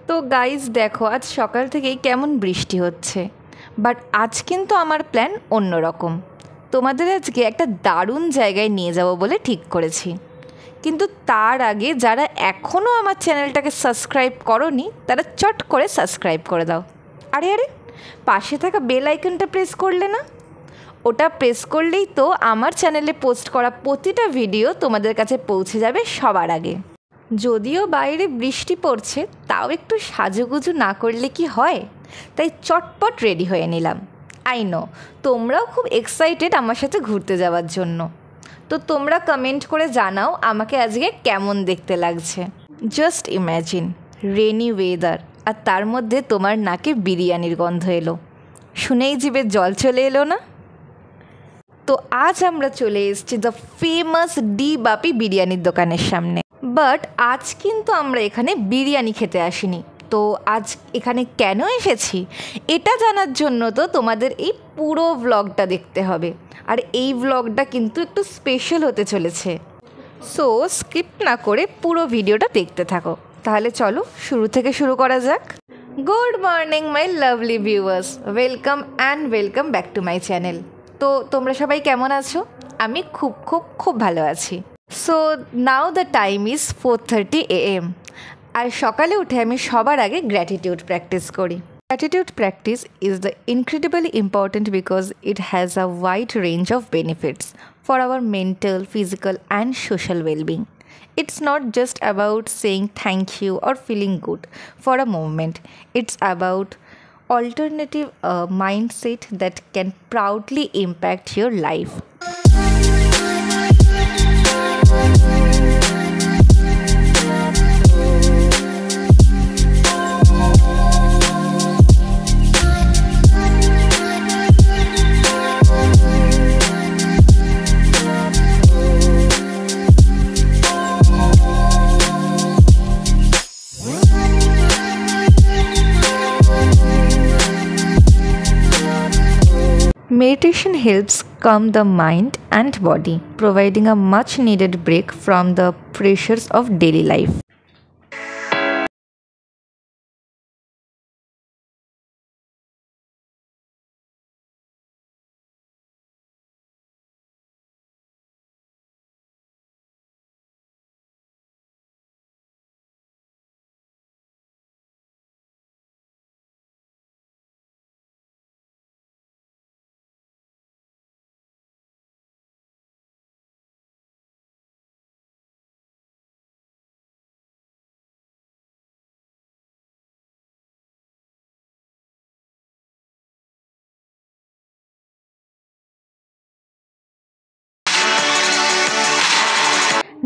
তো গাইজ দেখো, আজ সকাল থেকেই কেমন বৃষ্টি হচ্ছে, বাট আজ কিন্তু আমার প্ল্যান অন্যরকম। তোমাদের আজকে একটা দারুণ জায়গায় নিয়ে যাব বলে ঠিক করেছি। কিন্তু তার আগে যারা এখনও আমার চ্যানেলটাকে সাবস্ক্রাইব করোনি তারা চট করে সাবস্ক্রাইব করে দাও। আরে আরে, পাশে থাকা বেল আইকনটা প্রেস করলে না? ওটা প্রেস করলেই তো আমার চ্যানেলে পোস্ট করা প্রতিটা ভিডিও তোমাদের কাছে পৌঁছে যাবে সবার আগে। যদিও বাইরে বৃষ্টি পড়ছে, তাও একটু সাজুগুজু না করলে কি হয়, তাই চটপট রেডি হয়ে নিলাম। আই নো তোমরাও খুব এক্সাইটেড আমার সাথে ঘুরতে যাওয়ার জন্য। তো তোমরা কমেন্ট করে জানাও আমাকে আজকে কেমন দেখতে লাগছে। জাস্ট ইম্যাজিন, রেনি ওয়েদার, আর তার মধ্যে তোমার নাকে বিরিয়ানির গন্ধ এলো, শুনেই জিভে জল চলে এলো না? তো আজ আমরা চলে এসেছি দ্য ফেমাস ডি বাপি বিরিয়ানির দোকানের সামনে। বাট আজ কিন্তু আমরা এখানে বিরিয়ানি খেতে আসিনি। তো আজ এখানে কেন এসেছি এটা জানার জন্য তো তোমাদের এই পুরো ভ্লগটা দেখতে হবে। আর এই ভ্লগটা কিন্তু একটু স্পেশাল হতে চলেছে, সো স্কিপ না করে পুরো ভিডিওটা দেখতে থাকো। তাহলে চলো শুরু থেকে শুরু করা যাক। Good morning my lovely viewers, welcome and welcome back to my channel. তো তোমরা সবাই কেমন আছো? আমি খুব খুব খুব ভালো আছি। So now the time is 4:30 AM, আর সকালে উঠে আমি সবার আগে গ্র্যাটিটিউড প্র্যাকটিস করি। Gratitude practice is the incredibly important because it has a wide range of benefits for our mental, physical, and social well-being. It's not just about saying thank you or feeling good for a moment. It's about alternative mindset that can proudly impact your life. Meditation helps calm the mind and body, providing a much needed break from the pressures of daily life.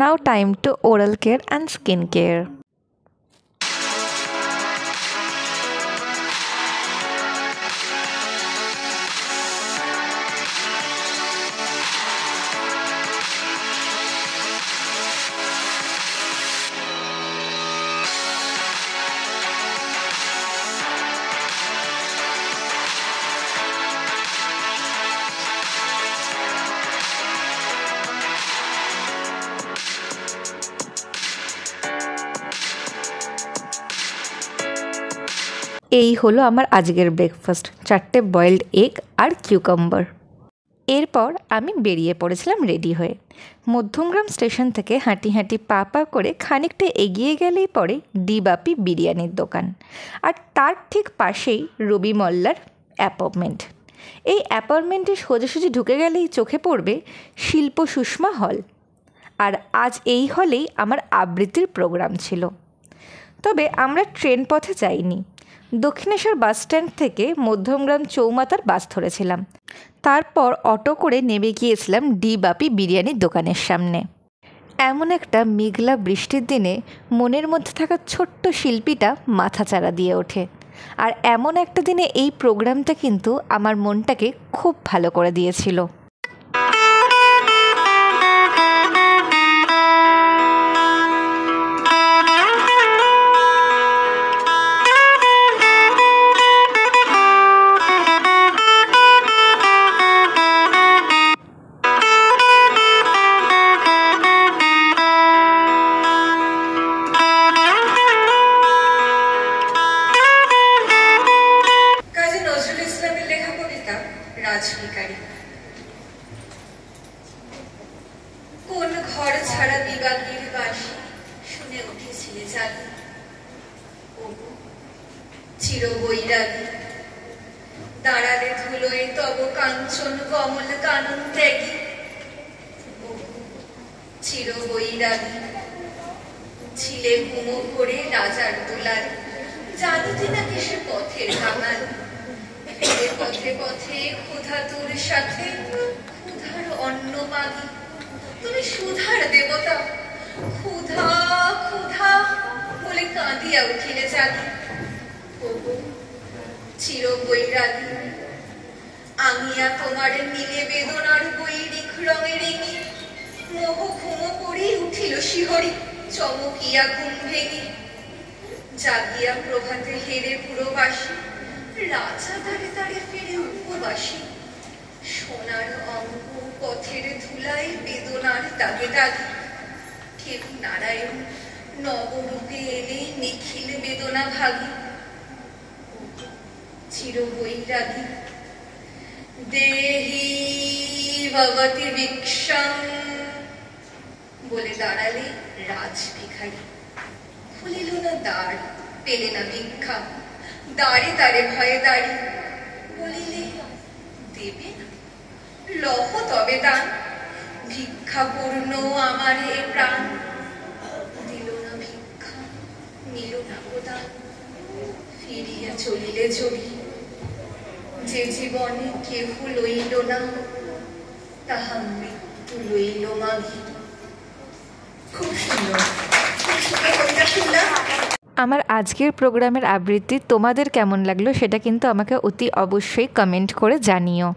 Now time to oral care and skin care. এই হলো আমার আজকের breakfast, 4টে boiled egg আর cucumber. এরপর আমি বেরিয়ে পড়েছিলাম ready হয়ে। Madhyamgram station থেকে হাঁটি হাঁটি পা পা করে খানিকটা এগিয়ে গেলেই পড়ে ডি বাপি বিরিয়ানির দোকান, আর তার ঠিক পাশেই রবি মল্লার অ্যাপার্টমেন্ট। এই অ্যাপার্টমেন্টে সোজাসুজি ঢুকে গেলেই চোখে পড়বে শিল্প সুষমা হল, আর আজ এই হলেই আমার আবৃত্তির প্রোগ্রাম ছিল। তবে আমরা ট্রেন পথে যাইনি, দক্ষিণেশ্বর বাস স্ট্যান্ড থেকে মধ্যমগ্রাম চৌমাথার বাস ধরেছিলাম। তারপর অটো করে নেমে গিয়েছিলাম ডি বাপি বিরিয়ানির দোকানের সামনে। এমন একটা মেঘলা বৃষ্টির দিনে মনের মধ্যে থাকা ছোট্ট শিল্পীটা মাথাচাড়া দিয়ে ওঠে, আর এমন একটা দিনে এই প্রোগ্রামটা কিন্তু আমার মনটাকে খুব ভালো করে দিয়েছিল। ভিখারি। কোন ঘর ছাড়া বিবাগের বাসি শুনে উঠেছিলে জানি, ওগো চির বৈরাগী, দাঁড়ালে ধুলোয় তব কাঞ্চন কমল কানন ত্যাগী। ওগো চির বৈরাগী, ছিলে হুমো করে রাজার দোলার, জানিতে না কিসে পথের কাঙাল। ফিরে পথে পথে ক্ষুধা তোর সাথে ক্ষুধার অন্ন মাগি। তুমি সুধার দেবতা, ক্ষুধা ক্ষুধা বলে কাঁদিয়া উঠিলে জাগি। ওগো চির বৈরাগী, আমিয়া তোমার নীলে বেদনার বৈরিক রঙের ইঙ্গি। মোহ ঘুমো করি উঠিল শিহরি, চমকিয়া ঘুম ভেঙি। জাগিয়া প্রভাতে হেরে পুরবাসী, রাজা তারে তারে ফিরে উপবাসী। সোনার অঙ্গ পথের ধুলায় বেদনার দাগে দাগে। কেউ নারায়ণ নবরূপে এলে নিখিল বেদনা ভাগী। চির বৈরাগী, দেহি ভবতি ভিক্ষাং বলে দাঁড়ালে রাজ ভিখারি। খুলিল না দ্বার, পেলে না ভিক্ষা, দাঁড়ে দাঁড়ে ভয়ে দাঁড়ি। বলিলে দেবে না, লহ তবে দান, ভিক্ষা পূর্ণ আমার এ প্রাণ। দিল না ভিক্ষা, নিল না প্রদান, ফিরিয়া চলিলে জড়ি। যে জীবনে কেহ লইল না, তাহা মৃত্যু লইল মাগি। খুব সুন্দর, খুব সুন্দর কবিতা শুনলাম। আমার আজকের প্রোগ্রামের আবৃত্তি তোমাদের কেমন লাগলো সেটা কিন্তু আমাকে অতি অবশ্যই কমেন্ট করে জানিও।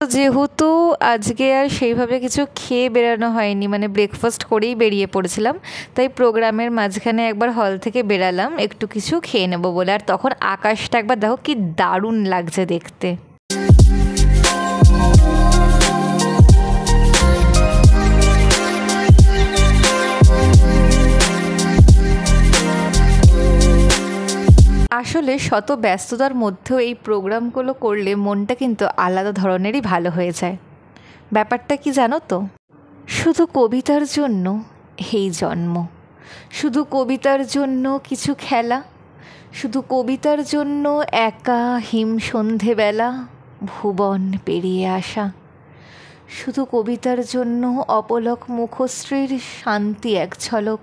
তো যেহেতু আজকে আর সেইভাবে কিছু খেয়ে বেরানো হয়নি, মানে ব্রেকফাস্ট করেই বেরিয়ে পড়েছিলাম, তাই প্রোগ্রামের মাঝখানে একবার হল থেকে বেরালাম একটু কিছু খেয়ে নেবো বলে। আর তখন আকাশটা একবার দেখো কি দারুণ লাগছে দেখতে। আসলে শত ব্যস্ততার মধ্যেও এই প্রোগ্রামগুলো করলে মনটা কিন্তু আলাদা ধরনেরই ভালো হয়ে যায়। ব্যাপারটা কি জানো তো, শুধু কবিতার জন্য এই জন্ম, শুধু কবিতার জন্য কিছু খেলা, শুধু কবিতার জন্য একা হিম সন্ধেবেলা ভুবন পেরিয়ে আসা, শুধু কবিতার জন্য অপলক মুখশ্রীর শান্তি এক ঝলক,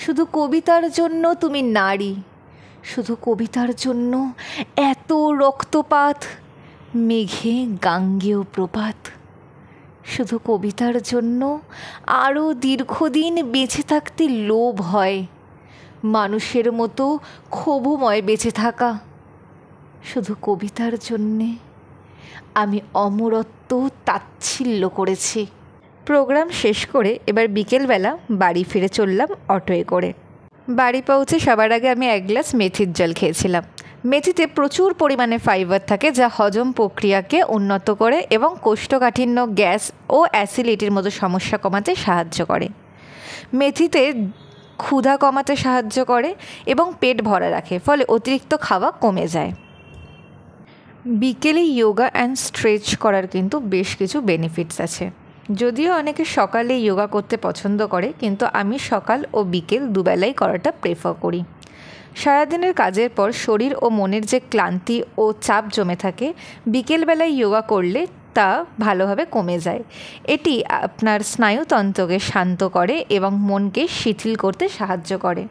শুধু কবিতার জন্য তুমি নারী, শুধু কবিতার জন্য এত রক্তপাত, মেঘে গাঙ্গেয় প্রপাত, শুধু কবিতার জন্য আরও দীর্ঘদিন বেঁচে থাকতে লোভ হয়, মানুষের মতো ক্ষোভময় বেঁচে থাকা। শুধু কবিতার জন্যে আমি অমরত্ব তাচ্ছিল্য করেছি। প্রোগ্রাম শেষ করে এবার বিকেলবেলা বাড়ি ফিরে চললাম অটোয় করে। বাড়ি পৌঁছে সবার আগে আমি এক গ্লাস মেথির জল খেয়েছিলাম। মেথিতে প্রচুর পরিমাণে ফাইবার থাকে, যা হজম প্রক্রিয়াকে উন্নত করে এবং কোষ্ঠকাঠিন্য, গ্যাস ও অ্যাসিডিটির মতো সমস্যা কমাতে সাহায্য করে। মেথিতে ক্ষুধা কমাতে সাহায্য করে এবং পেট ভরা রাখে, ফলে অতিরিক্ত খাওয়া কমে যায়। বিকেলে যোগা অ্যান্ড স্ট্রেচ করার কিন্তু বেশ কিছু বেনিফিটস আছে। যদিও অনেকে সকালে যোগা করতে পছন্দ করে, কিন্তু আমি সকাল ও বিকেল দুবেলাই করাটা প্রেফার করি। সারাদিনের কাজের পর শরীর ও মনের যে ক্লান্তি ও চাপ জমে থাকে, বিকেলবেলায় যোগা করলে তা ভালোভাবে কমে যায়। এটি আপনার স্নায়ুতন্ত্রকে শান্ত করে এবং মনকে শিথিল করতে সাহায্য করে।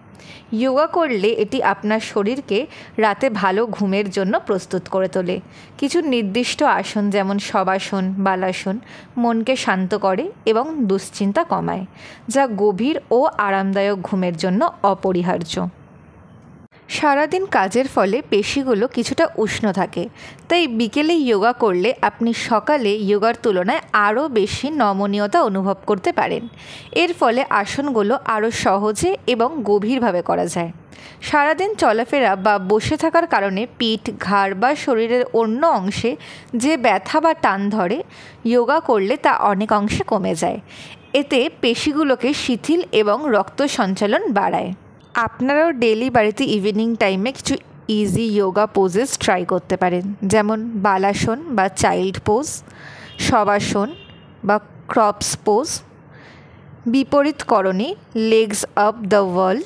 যোগা করলে এটি আপনার শরীরকে রাতে ভালো ঘুমের জন্য প্রস্তুত করে তোলে। কিছু নির্দিষ্ট আসন যেমন শবাসন, বালাসন মনকে শান্ত করে এবং দুশ্চিন্তা কমায়, যা গভীর ও আরামদায়ক ঘুমের জন্য অপরিহার্য। সারাদিন কাজের ফলে পেশিগুলো কিছুটা উষ্ণ থাকে, তাই বিকেলে যোগা করলে আপনি সকালে যোগার তুলনায় আরও বেশি নমনীয়তা অনুভব করতে পারেন। এর ফলে আসনগুলো আরও সহজে এবং গভীরভাবে করা যায়। সারাদিন চলাফেরা বা বসে থাকার কারণে পিঠ, ঘাড় বা শরীরের অন্য অংশে যে ব্যথা বা টান ধরে, যোগা করলে তা অনেক অংশে কমে যায়। এতে পেশিগুলোকে শিথিল এবং রক্ত সঞ্চালন বাড়ায়। আপনারাও ডেইলি বাড়িতে ইভিনিং টাইমে কিছু ইজি যোগা পোজেস ট্রাই করতে পারেন, যেমন বালাসন বা চাইল্ড পোজ, শবাসন বা ক্রপস পোজ, বিপরীত করণে legs up the wall,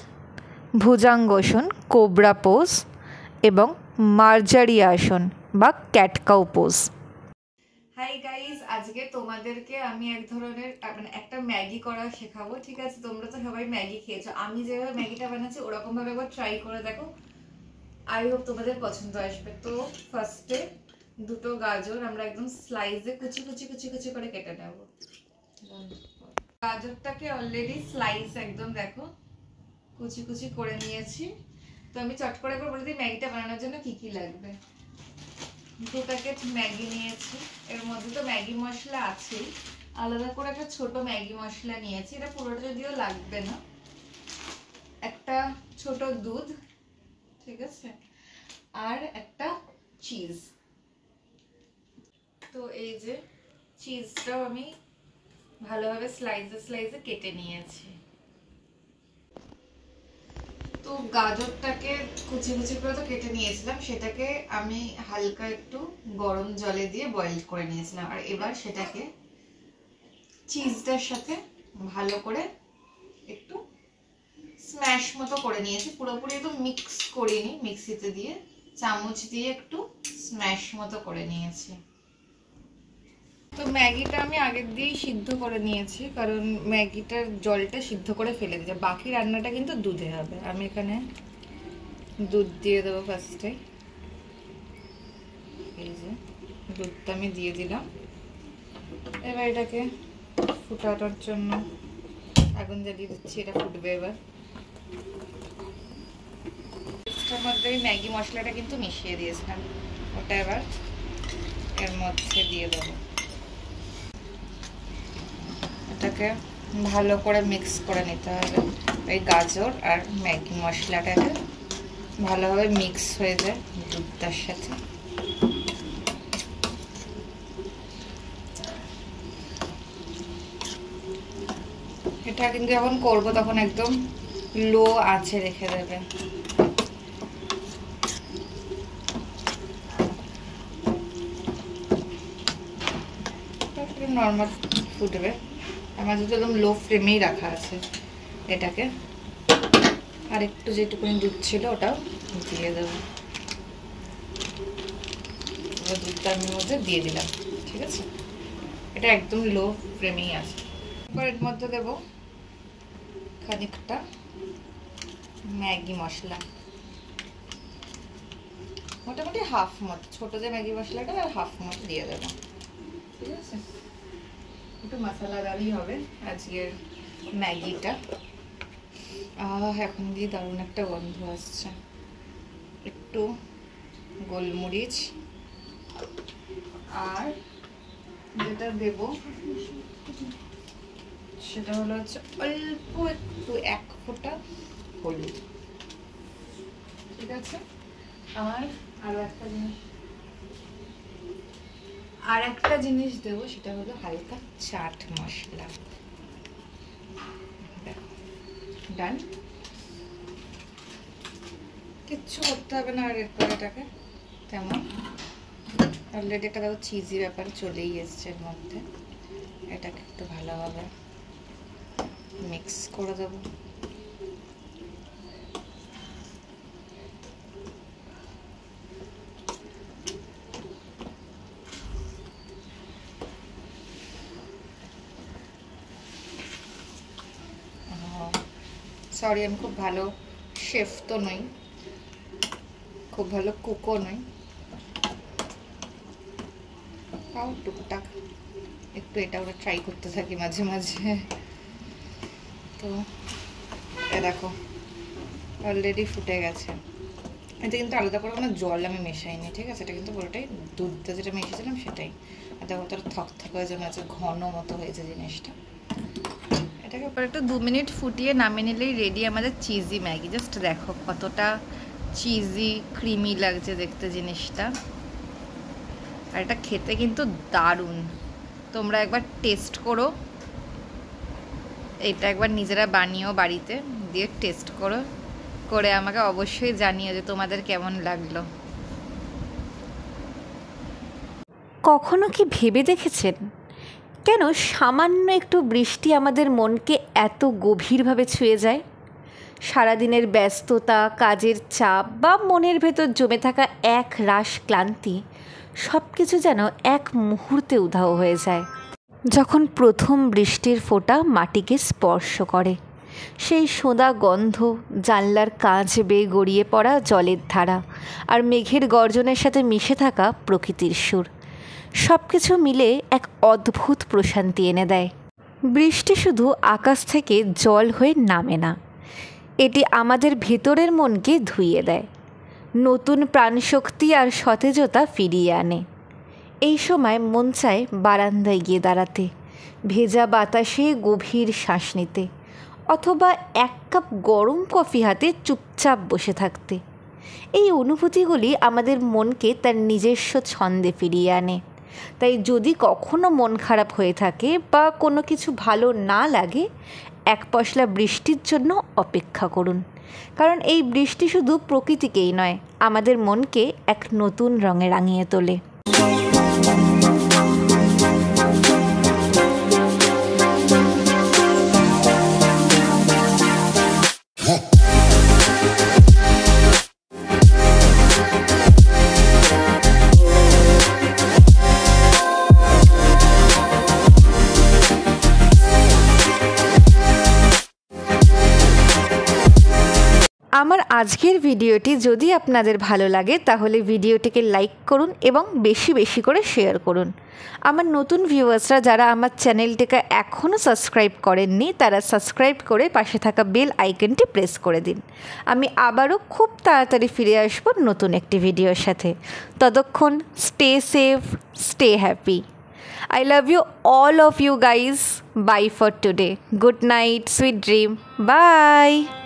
Bhujangasana cobra pose এবং মার্জারি আসন বা cat cow pose. Hi guys, আজকে তোমাদেরকে আমি এক ধরনের মানে একটা ম্যাগি করা শেখাবো। ঠিক আছে, তোমরা তো সবাই ম্যাগি খেয়েছো, আমি যেভাবে ম্যাগিটা বানাচ্ছি ওরকম ভাবে একবার ট্রাই করে দেখো, আই হোপ তোমাদের পছন্দ আসবে। তো ফার্স্টে দুটো গাজর আমরা একদম স্লাইসে কুচি কুচি কুচি কুচি করে কেটে নেব। গাজরটাকে অলরেডি স্লাইস একদম দেখো কুচি কুচি করে নিয়েছি। তো আমি চট করে একবার বলে দিই ম্যাগিটা বানানোর জন্য কি কি লাগবে। 2 প্যাকেট ম্যাগি নিয়েছি, এর মধ্যে তো ম্যাগি মশলা আছেই, আলাদা করে একটা ছোট ম্যাগি মশলা নিয়েছি, এটা পুরোটা যদিও লাগবে না। একটা ছোট দুধ, ঠিক আছে, আর একটা চিজ। তো এই যে চিজটাও আমি ভালোভাবে স্লাইসে স্লাইসে কেটে নিয়েছি। তো গাজরটাকে কুচি কুচি করে তো কেটে নিয়েছিলাম, সেটাকে আমি হালকা একটু গরম জলে দিয়ে বয়েল করে নিয়েছিলাম। আর এবার সেটাকে চিজটার সাথে ভালো করে একটু স্ম্যাশ মতো করে নিয়েছি, পুরোপুরি একদম মিক্স করিনি, মিক্সিতে দিয়ে চামচ দিয়ে একটু স্ম্যাশ মতো করে নিয়েছি। তো ম্যাগিটা আমি আগের দিয়েই সিদ্ধ করে নিয়েছি, কারণ ম্যাগিটার জলটা সিদ্ধ করে ফেলে দিতে, বাকি রান্নাটা কিন্তু দুধে হবে। আমি এখানে দুধ দিয়ে দেবো ফার্স্টে, এই যে দুধটা আমি দিয়ে দিলাম। এবার এটাকে ফুটানোর জন্য আগুন জ্বালিয়ে দিচ্ছি, এটা ফুটবে। এবার এর মধ্যে ম্যাগি মশলাটা কিন্তু মিশিয়ে দিয়েছিলাম, ওটা এবার এর মধ্যে দিয়ে দেবো। এটাকে ভালো করে মিক্স করে নিতে হবে, এই গাজর আর ম্যাগি মশলাটাকে ভালোভাবে মিক্স হয়ে যায় দুধটার সাথে। এটা কিন্তু যখন করবো তখন একদম লো আঁচে রেখে দেবে। নর্মাল ফুটবে, আমার যেহেতু একদম লো ফ্লেমেই রাখা আছে। এটাকে আর একটু যেটুকুনি দুধ ছিল ওটাও দিয়ে দেবো, দুধটা আমি মধ্যে দিয়ে দিলাম। ঠিক আছে, এটা একদম লো ফ্লেমেই আছে। এবার এর মধ্যে দেবো খানিকটা ম্যাগি মশলা, মোটামুটি হাফ মতো, ছোটো যে ম্যাগি মশলাটা আর হাফ মতো দিয়ে দেবো। ঠিক আছে, একটু মশলাদারই হবে আজকের ম্যাগিটা। এখন দিয়ে দারুণ একটা গন্ধ আসছে। একটু গোলমরিচ, আর যেটা দেব সেটা হলো হচ্ছে অল্প একটু 1 ফোঁটা হলুদ। ঠিক আছে, আরো একটা জিনিস দেবো, সেটা হলো হালকা চাট মশলা। ডান, কিচ্ছু করতে হবে না আর এরপর এটাকে তেমন। অলরেডি একটা দেখো চিজি ব্যাপার চলেই এসছে এর মধ্যে, এটাকে একটু ভালোভাবে মিক্স করে দেবো। সরি, আমি খুব ভালো শেফ তো নই, খুব ভালো কুকও নই, তাও টুকটাক একটু এটা ওরা ট্রাই করতে থাকি মাঝে মাঝে। তো দেখো অলরেডি ফুটে গেছে। এটা কিন্তু আলাদা করে কোনো জল আমি মেশাইনি, ঠিক আছে, এটা কিন্তু পুরোটাই দুধটা যেটা মেশাছিলাম সেটাই। আর দেখো তোর থকথক হয়ে যেন আছে, ঘন মতো হয়েছে জিনিসটা। এটাকে পরে একটু 2 মিনিট ফুটিয়ে নামিয়ে নিলেই রেডি আমাদের চিজি ম্যাগি। জাস্ট দেখো কতটা চিজি ক্রিমি লাগছে দেখতে জিনিসটা, আর এটা খেতে কিন্তু দারুণ। তোমরা একবার টেস্ট করো, এটা একবার নিজেরা বানিয়েও বাড়িতে দিয়ে টেস্ট করো, করে আমাকে অবশ্যই জানিও যে তোমাদের কেমন লাগলো। কখনো কি ভেবে দেখেছেন কেন সামান্য একটু বৃষ্টি আমাদের মনকে এত গভীরভাবে ছুঁয়ে যায়? সারাদিনের ব্যস্ততা, কাজের চাপ বা মনের ভেতর জমে থাকা এক রাশ ক্লান্তি সব কিছু যেন এক মুহূর্তে উধাও হয়ে যায় যখন প্রথম বৃষ্টির ফোঁটা মাটিকে স্পর্শ করে। সেই সোঁদা গন্ধ, জানলার কাঁচ বেয়ে গড়িয়ে পড়া জলের ধারা আর মেঘের গর্জনের সাথে মিশে থাকা প্রকৃতির সুর সব কিছু মিলে এক অদ্ভুত প্রশান্তি এনে দেয়। বৃষ্টি শুধু আকাশ থেকে জল হয়ে নামে না, এটি আমাদের ভেতরের মনকে ধুইয়ে দেয়, নতুন প্রাণশক্তি আর সতেজতা ফিরিয়ে আনে। এই সময় মন চায় বারান্দায় গিয়ে দাঁড়াতে, ভেজা বাতাসে গভীর শ্বাস নিতে, অথবা এক কাপ গরম কফি হাতে চুপচাপ বসে থাকতে। এই অনুভূতিগুলি আমাদের মনকে তার নিজস্ব ছন্দে ফিরিয়ে আনে। তাই যদি কখনো মন খারাপ হয়ে থাকে বা কোনো কিছু ভালো না লাগে, এক পশলা বৃষ্টির জন্য অপেক্ষা করুন, কারণ এই বৃষ্টি শুধু প্রকৃতিকেই নয়, আমাদের মনকে এক নতুন রঙে রাঙিয়ে তোলে। আমার আজকের ভিডিওটি যদি আপনাদের ভালো লাগে তাহলে ভিডিওটিকে লাইক করুন এবং বেশি বেশি করে শেয়ার করুন। আমার নতুন ভিউয়ার্সরা যারা আমার চ্যানেলটিকে এখনও সাবস্ক্রাইব করেননি তারা সাবস্ক্রাইব করে পাশে থাকা বেল আইকনটি প্রেস করে দিন। আমি আবারও খুব তাড়াতাড়ি ফিরে আসব নতুন একটি ভিডিওর সাথে। ততক্ষণ stay safe, stay happy. I love you, all of you guys. Bye for today. Good night, sweet dream. Bye.